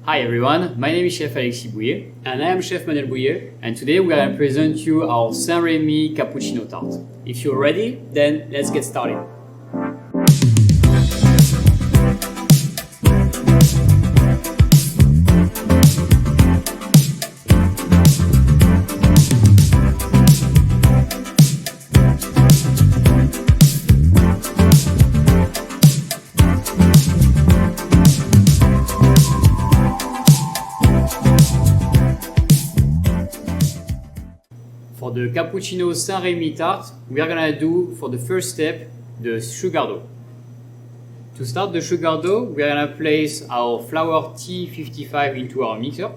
Hi everyone, my name is Chef Alexis Bouillet and I am Chef Manuel Bouillet, and today we are going to present you our St-Remy Cappuccino Tart. If you're ready, then let's get started. For the Cappuccino St-Remy Tart, we are gonna do, for the first step, the sugar dough. To start the sugar dough, we are gonna place our flour T55 into our mixer.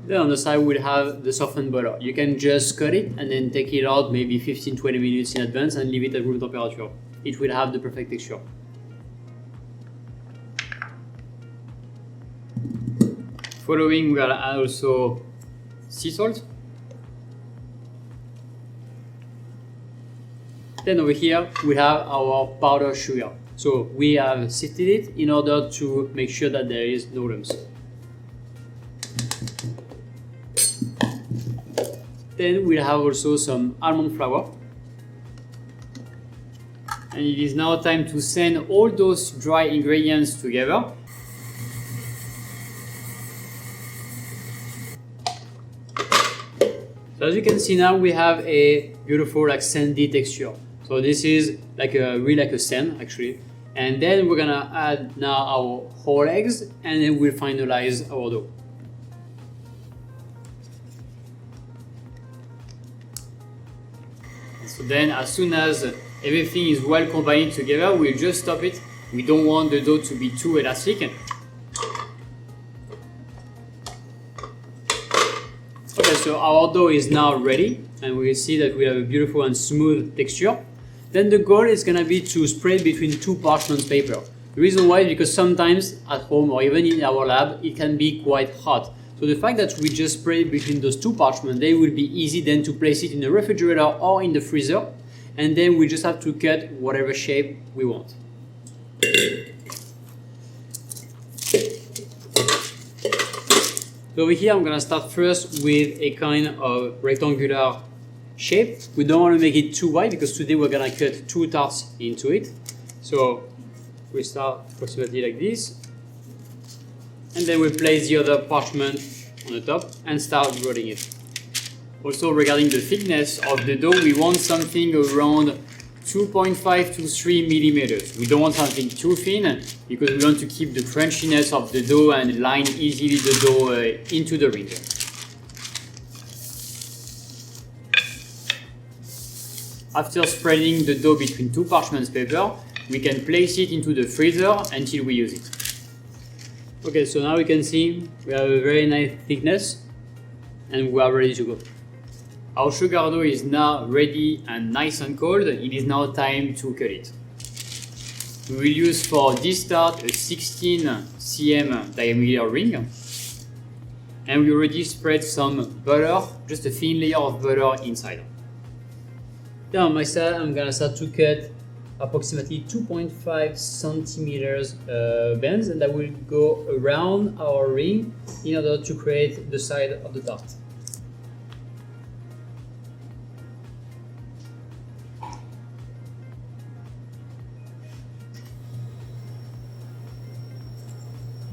Then on the side we'll have the softened butter. You can just cut it and then take it out maybe 15-20 minutes in advance and leave it at room temperature. It will have the perfect texture. Following, we are gonna add also sea salt. Then over here we have our powdered sugar. So we have sifted it in order to make sure that there is no lumps. Then we'll have also some almond flour. And it is now time to sand all those dry ingredients together. So as you can see now, we have a beautiful sandy texture. So this is really like a sand actually. And then we're gonna add now our whole eggs and then we'll finalize our dough. So then as soon as everything is well combined together, we'll just stop it. We don't want the dough to be too elastic. Okay, so our dough is now ready and we will see that we have a beautiful and smooth texture. Then the goal is gonna be to spread between two parchment paper. The reason why is because sometimes at home or even in our lab, it can be quite hot. So the fact that we just spread between those two parchment, they will be easy then to place it in the refrigerator or in the freezer. And then we just have to cut whatever shape we want. So over here, I'm gonna start first with a kind of rectangular shape. We don't want to make it too wide because today we're gonna cut two tarts into it. So we start approximately like this. And then we place the other parchment on the top and start rolling it. Also regarding the thickness of the dough, we want something around 2.5 to 3 millimeters. We don't want something too thin because we want to keep the crunchiness of the dough and line easily the dough into the ring. After spreading the dough between two parchment paper, we can place it into the freezer until we use it. Okay, so now we can see we have a very nice thickness and we are ready to go. Our sugar dough is now ready and nice and cold. It is now time to cut it. We will use for this tart a 16 cm diameter ring. And we already spread some butter, just a thin layer of butter inside. Then on my side, I'm gonna start to cut approximately 2.5 centimeters bands, and that will go around our ring in order to create the side of the tart.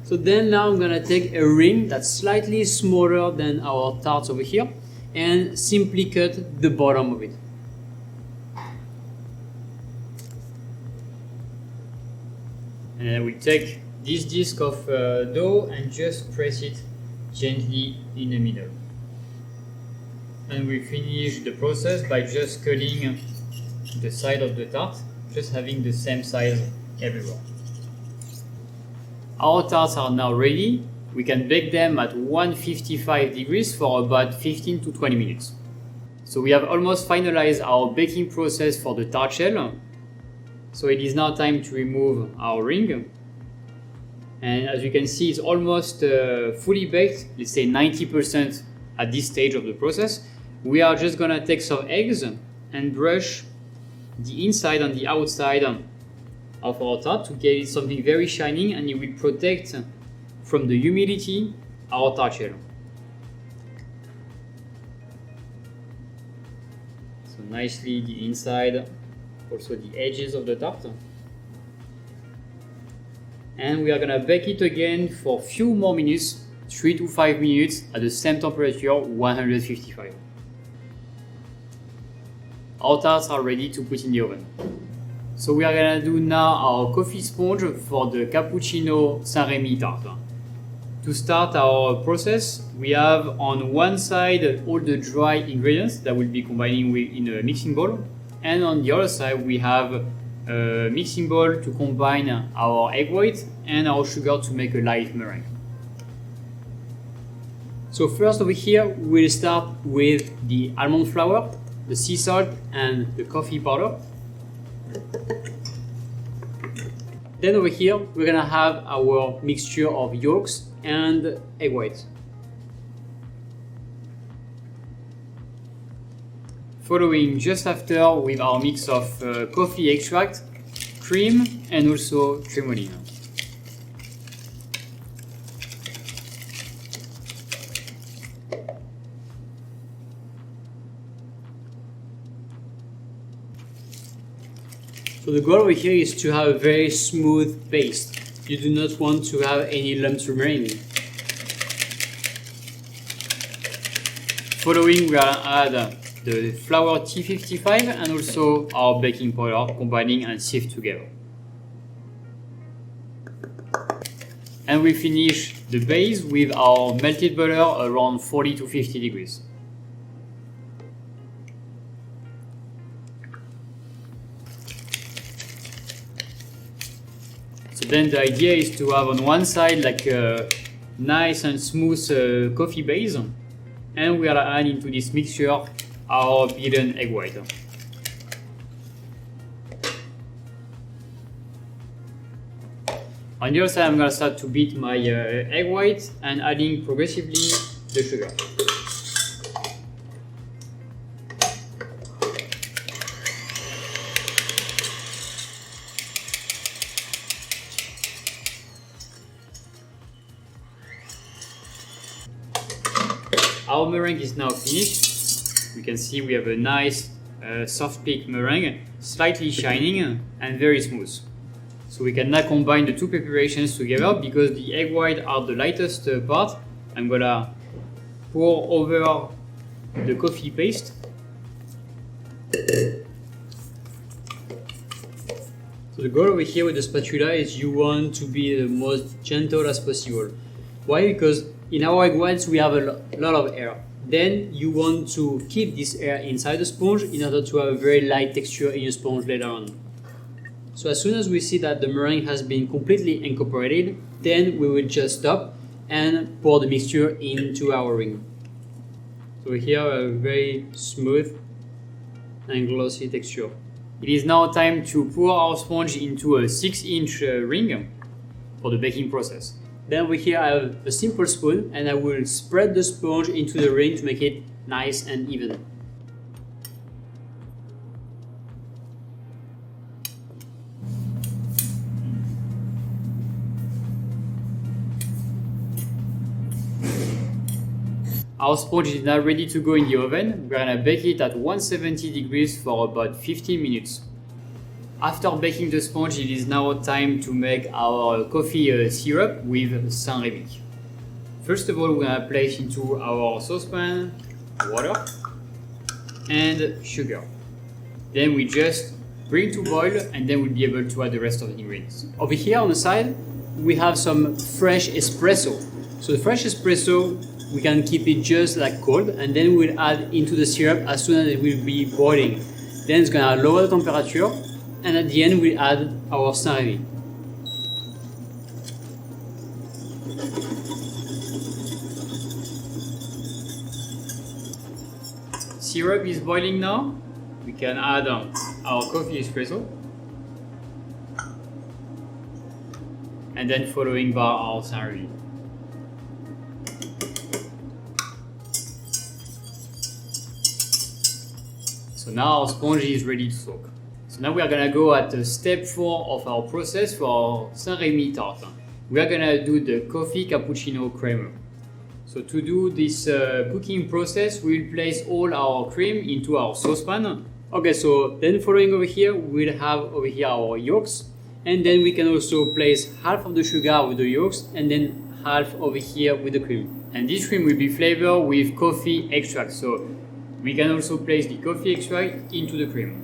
So then now I'm gonna take a ring that's slightly smaller than our tarts over here and simply cut the bottom of it. And I will take this disc of dough and just press it gently in the middle. And we finish the process by just cutting the side of the tart, just having the same size everywhere. Our tarts are now ready. We can bake them at 155 degrees for about 15 to 20 minutes. So we have almost finalized our baking process for the tart shell. So it is now time to remove our ring. And as you can see, it's almost fully baked, let's say 90% at this stage of the process. We are just gonna take some eggs and brush the inside and the outside of our tart to get something very shining, and it will protect from the humidity our tart shell. So nicely the inside, also the edges of the tart. And we are gonna bake it again for a few more minutes, 3 to 5 minutes at the same temperature, 155. Our tarts are ready to put in the oven. So we are gonna do now our coffee sponge for the Cappuccino St-Remy tart. To start our process, we have on one side all the dry ingredients that we'll be combining with in a mixing bowl, and on the other side we have a mixing bowl to combine our egg white and our sugar to make a light meringue. So first over here we'll start with the almond flour, the sea salt and the coffee powder. Then over here we're gonna have our mixture of yolks and egg whites. Following just after with our mix of coffee extract, cream and also tremolino. So the goal over here is to have a very smooth paste. You do not want to have any lumps remaining. Following we are add the flour T55 and also our baking powder, combining and sieve together. And we finish the base with our melted butter around 40 to 50 degrees. So then the idea is to have on one side like a nice and smooth coffee base, and we are adding into this mixture our beaten egg white. On the other side I'm going to start to beat my egg white and adding progressively the sugar. Our meringue is now finished. We can see we have a nice soft peak meringue, slightly shining and very smooth. So we can now combine the two preparations together. Because the egg white are the lightest part, I'm gonna pour over the coffee paste. So the goal over here with the spatula is you want to be the most gentle as possible. Why? Because in our egg whites we have a lot of air. Then you want to keep this air inside the sponge in order to have a very light texture in your sponge later on. So as soon as we see that the meringue has been completely incorporated, then we will just stop and pour the mixture into our ring. So here a very smooth and glossy texture. It is now time to pour our sponge into a 6-inch ring for the baking process. Then over here I have a simple spoon and I will spread the sponge into the ring to make it nice and even. Our sponge is now ready to go in the oven. We're gonna bake it at 170 degrees for about 15 minutes. After baking the sponge, it is now time to make our coffee syrup with St-Remy. First of all, we're gonna place into our saucepan water and sugar. Then we just bring to boil and then we'll be able to add the rest of the ingredients. Over here on the side, we have some fresh espresso. So the fresh espresso, we can keep it just like cold and then we'll add into the syrup as soon as it will be boiling. Then it's gonna lower the temperature. And at the end we add our St-Remy. Syrup is boiling now. We can add our coffee espresso. And then following by our St-Remy. So now our sponge is ready to soak. So now we are gonna go at step 4 of our process for our St-Remy tart. we are gonna do the coffee cappuccino creamer. So to do this cooking process, we'll place all our cream into our saucepan. Okay, so then following over here, we'll have over here our yolks, and then we can also place half of the sugar with the yolks and then half over here with the cream. And this cream will be flavored with coffee extract. So we can also place the coffee extract into the cream.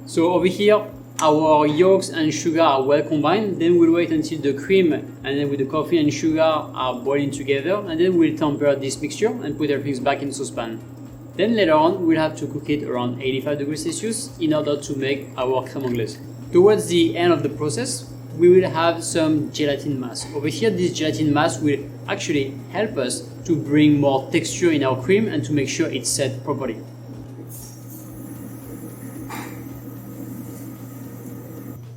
So over here, our yolks and sugar are well combined. Then we'll wait until the cream and then with the coffee and sugar are boiling together, and then we'll temper this mixture and put everything back in the saucepan. Then later on, we'll have to cook it around 85 degrees Celsius in order to make our crème anglaise. Towards the end of the process, we will have some gelatin mass. Over here, this gelatin mass will actually help us to bring more texture in our cream and to make sure it's set properly.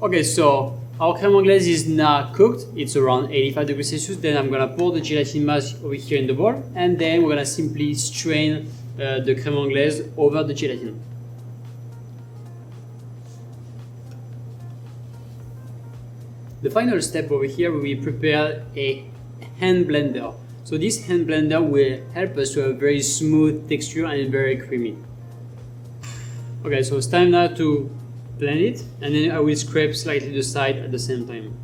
Okay, so our crème anglaise is now cooked. It's around 85 degrees Celsius. Then I'm gonna pour the gelatin mass over here in the bowl, and then we're gonna simply strain the crème anglaise over the gelatin. The final step over here, we will prepare a hand blender. So this hand blender will help us to have very smooth texture and very creamy. Okay, so it's time now to blend it, and then I will scrape slightly the side at the same time.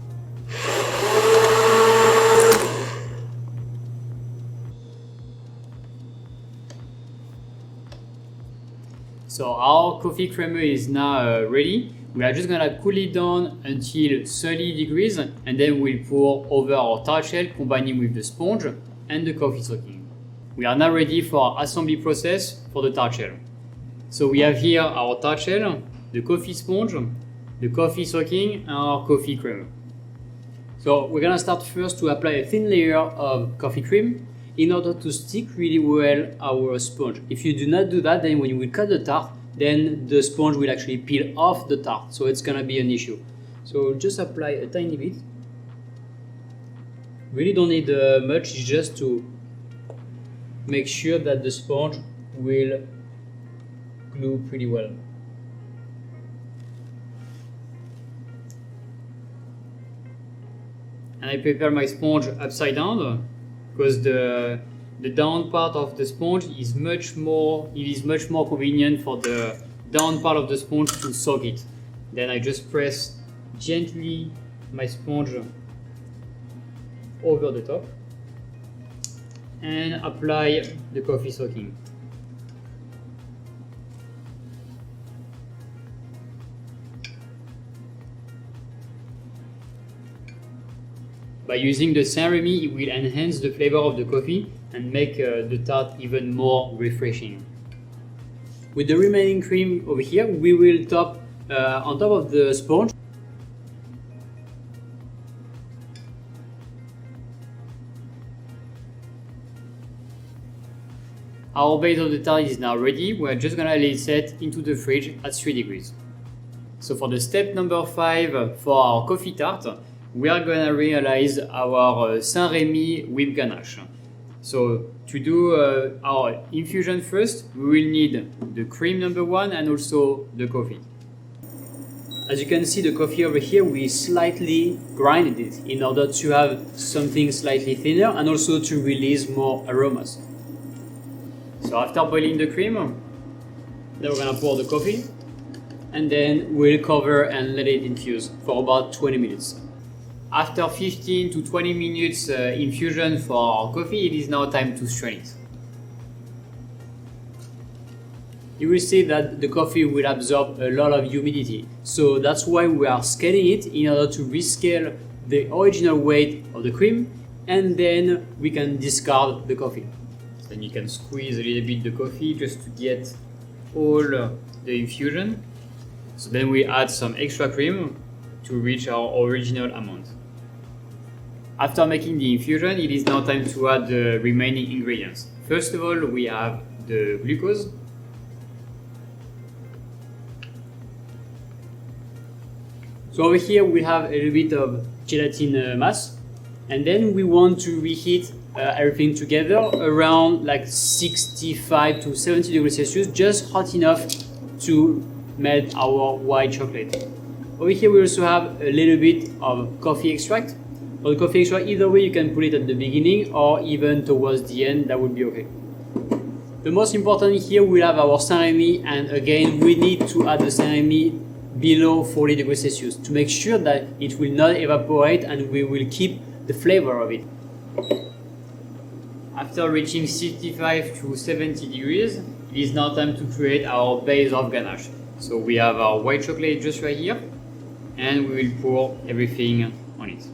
So our coffee creamer is now ready. We are just gonna cool it down until 30 degrees, and then we'll pour over our tart shell, combining with the sponge and the coffee soaking. We are now ready for our assembly process for the tart shell. So we have here our tart shell, the coffee sponge, the coffee soaking, and our coffee creamer. So we're gonna start first to apply a thin layer of coffee cream in order to stick really well our sponge. If you do not do that, then when you will cut the tart, then the sponge will actually peel off the tart, so it's gonna be an issue. So just apply a tiny bit. Really don't need much, it's just to make sure that the sponge will glue pretty well. And I prepare my sponge upside down because the down part of the sponge is much more convenient for the down part of the sponge to soak it. Then I just press gently my sponge over the top and apply the coffee soaking. By using the St-Remy, it will enhance the flavor of the coffee and make the tart even more refreshing. With the remaining cream over here, we will top on top of the sponge. Our base of the tart is now ready. We're just gonna let it set into the fridge at 3 degrees. So for the step number 5 for our coffee tart, we are going to realize our St-Remy whipped ganache. So to do our infusion first, we will need the cream number 1 and also the coffee. As you can see, the coffee over here, we slightly grinded it in order to have something slightly thinner and also to release more aromas. So after boiling the cream, then we're going to pour the coffee, and then we'll cover and let it infuse for about 20 minutes. After 15 to 20 minutes infusion for our coffee, it is now time to strain it. You will see that the coffee will absorb a lot of humidity, so that's why we are scaling it in order to rescale the original weight of the cream, and then we can discard the coffee. Then you can squeeze a little bit the coffee just to get all the infusion. So then we add some extra cream to reach our original amount. After making the infusion, it is now time to add the remaining ingredients. First of all, we have the glucose. So over here we have a little bit of gelatin mass, and then we want to reheat everything together around like 65 to 70 degrees Celsius, just hot enough to melt our white chocolate. Over here we also have a little bit of coffee extract. For the coffee extract, either way you can put it at the beginning or even towards the end, that would be okay. The most important here we have our St-Remy, and again we need to add the St-Remy below 40 degrees Celsius to make sure that it will not evaporate and we will keep the flavor of it. After reaching 65 to 70 degrees, it is now time to create our base of ganache. So we have our white chocolate just right here, and we will pour everything on it.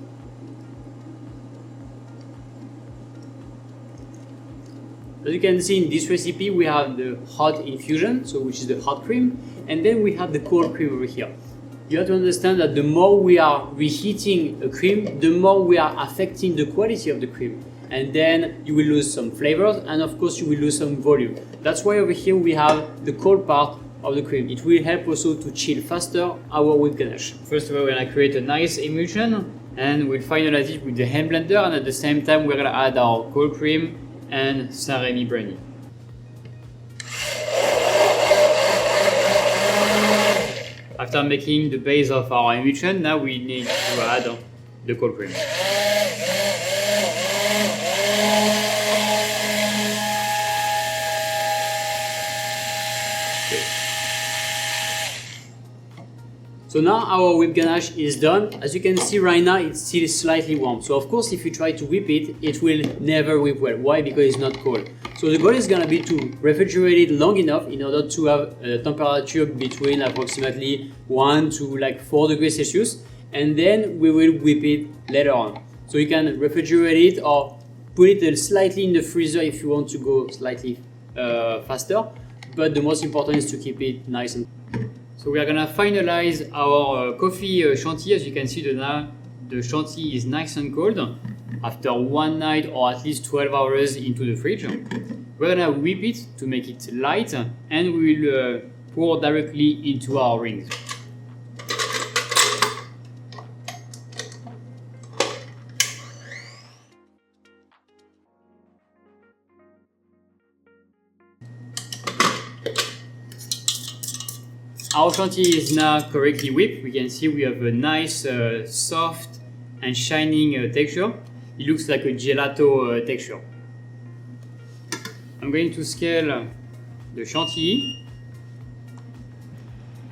As you can see in this recipe, we have the hot infusion, so which is the hot cream, and then we have the cold cream over here. You have to understand that the more we are reheating a cream, the more we are affecting the quality of the cream. And then you will lose some flavors, and of course you will lose some volume. That's why over here we have the cold part of the cream. It will help also to chill faster our whipped ganache. First of all, we're gonna create a nice emulsion, and we'll finalize it with the hand blender, and at the same time we're gonna add our cold cream and St-Remy brandy. After making the base of our emulsion, now we need to add the cold cream. So now our whipped ganache is done. As you can see right now, it's still slightly warm. So of course, if you try to whip it, it will never whip well. Why? Because it's not cold. So the goal is gonna be to refrigerate it long enough in order to have a temperature between approximately 1 to like 4 degrees Celsius. And then we will whip it later on. So you can refrigerate it or put it slightly in the freezer if you want to go slightly faster. But the most important is to keep it nice and. So we are gonna finalize our coffee chantilly. As you can see now, the chantilly is nice and cold after one night or at least 12 hours into the fridge. We're gonna whip it to make it light, and we will pour directly into our rings. Our chantilly is now correctly whipped. We can see we have a nice, soft and shining texture. It looks like a gelato texture. I'm going to scale the chantilly.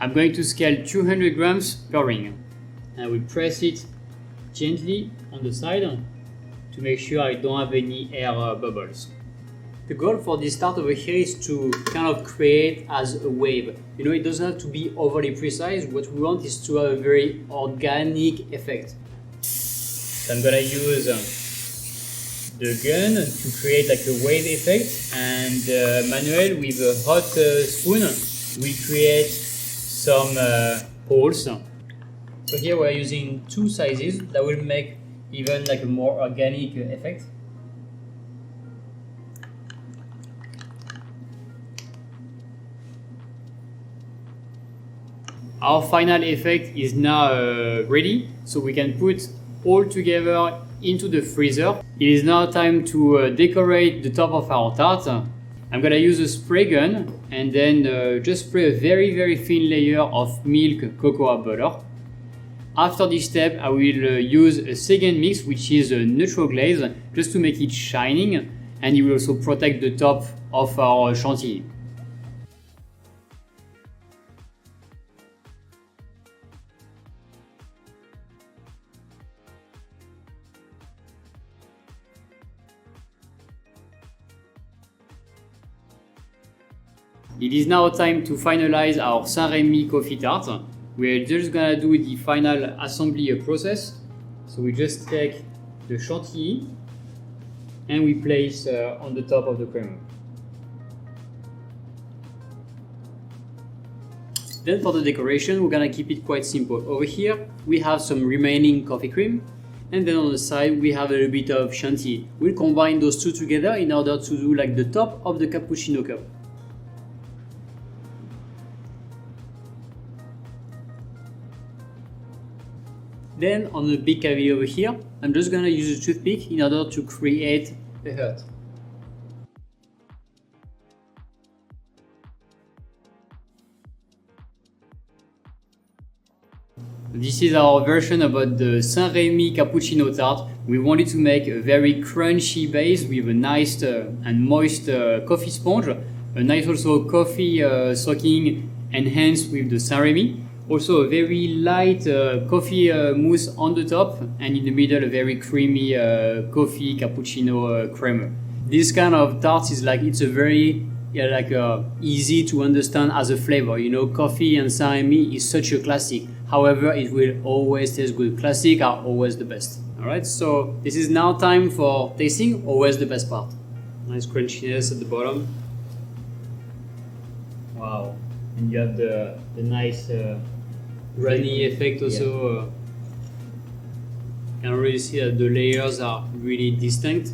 I'm going to scale 200 grams per ring. And I will press it gently on the side to make sure I don't have any air bubbles. The goal for this tart over here is to kind of create as a wave. You know, it doesn't have to be overly precise. What we want is to have a very organic effect. So I'm gonna use the gun to create like a wave effect, and Manuel with a hot spoon will create some holes. So here we're using two sizes that will make even like a more organic effect. Our final effect is now ready, so we can put all together into the freezer. It is now time to decorate the top of our tart. I'm gonna use a spray gun and then just spray a very thin layer of milk cocoa butter. After this step, I will use a second mix, which is a neutral glaze, just to make it shining, and it will also protect the top of our chantilly. It is now time to finalize our St-Remy coffee tart. We're just gonna do the final assembly process. So we just take the chantilly and we place on the top of the cream. Then for the decoration, we're gonna keep it quite simple. Over here, we have some remaining coffee cream, and then on the side, we have a little bit of chantilly. We'll combine those two together in order to do like the top of the cappuccino cup. Then on the big cavity over here, I'm just gonna use a toothpick in order to create a hurt. This is our version about the St-Remy Cappuccino Tart. We wanted to make a very crunchy base with a nice and moist coffee sponge, a nice also coffee soaking enhanced with the St-Remy. Also a very light coffee mousse on the top, and in the middle a very creamy coffee cappuccino creamer. This kind of tart is like, it's a very easy to understand as a flavor. You know, coffee and St-Remy is such a classic. However, it will always taste good. Classic are always the best. Alright, so this is now time for tasting, always the best part. Nice crunchiness at the bottom. Wow. And you have the nice runny effect also. You can really see that the layers are really distinct.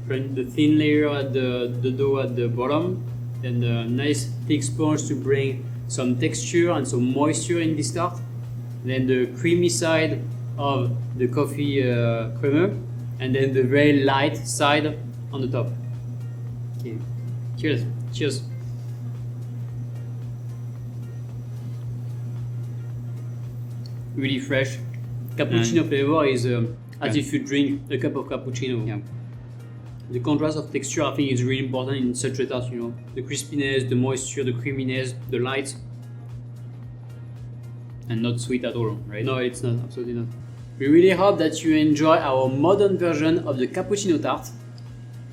The thin layer at the dough at the bottom, then the nice thick sponge to bring some texture and some moisture in this tart. Then the creamy side of the coffee creamer, and then the very light side on the top. Okay. Cheers. Cheers. Really fresh. Cappuccino flavor is as if you drink a cup of cappuccino. Yeah. The contrast of texture, I think, is really important in such a tart, you know. The crispiness, the moisture, the creaminess, the light. And not sweet at all, right? No, it's not, absolutely not. We really hope that you enjoy our modern version of the cappuccino tart,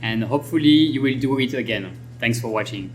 and hopefully you will do it again. Thanks for watching.